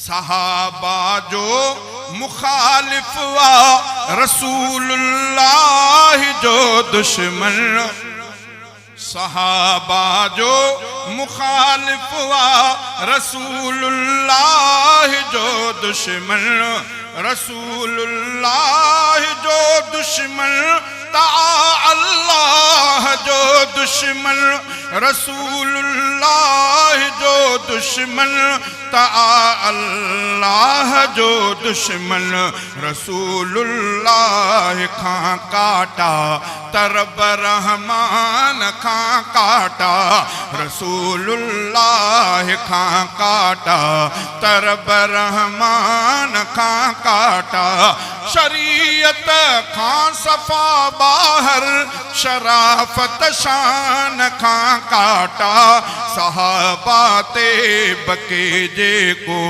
सहाबा जो मुखालिफ वा रसूलुल्लाह जो दुश्मन, सहाबा जो मुखालिफ वा रसूलुल्लाह जो दुश्मन, रसूलुल्लाह जो दुश्मन, ता अल्लाह जो दुश्मन, रसूलुल्लाह जो दुश्मन, ता अल्लाह जो दुश्मन, रसूलुल्लाह खां काटा तरब रहमान खां काटा, रसूलुल्लाह खां काटा तरब रहमान खां काटा, शरीयत खां सफा बाहर शराफत शान खां काटा, सहाबा ते बके जे को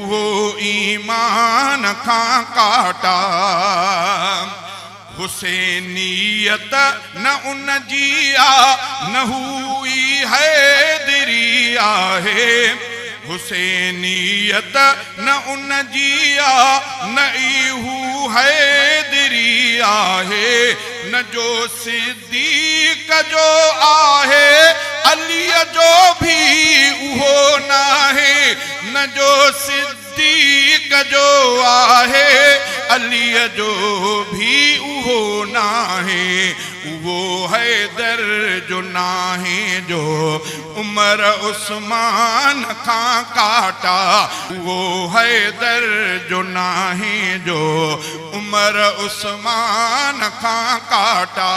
वो ईमान खां काटा, हुसैनियत न उन जिया न हुई हैदरिया है, हुसैनियत न उन जिया न इहू हैदरिया है, न जो सिद्दीक जो आहे अली जो भी उहो ना है, न जो सिद्दीक जो आहे अली जो भी उहो ना है, वो हैदर जो ना है जो उमर उस्मान खां काटा, वो हैदर जो ना है जो उमर उस्मान खां काटा,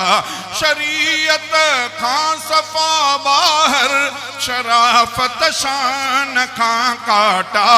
शरीयत खां सफा बाहर शराफत शान खां काटा।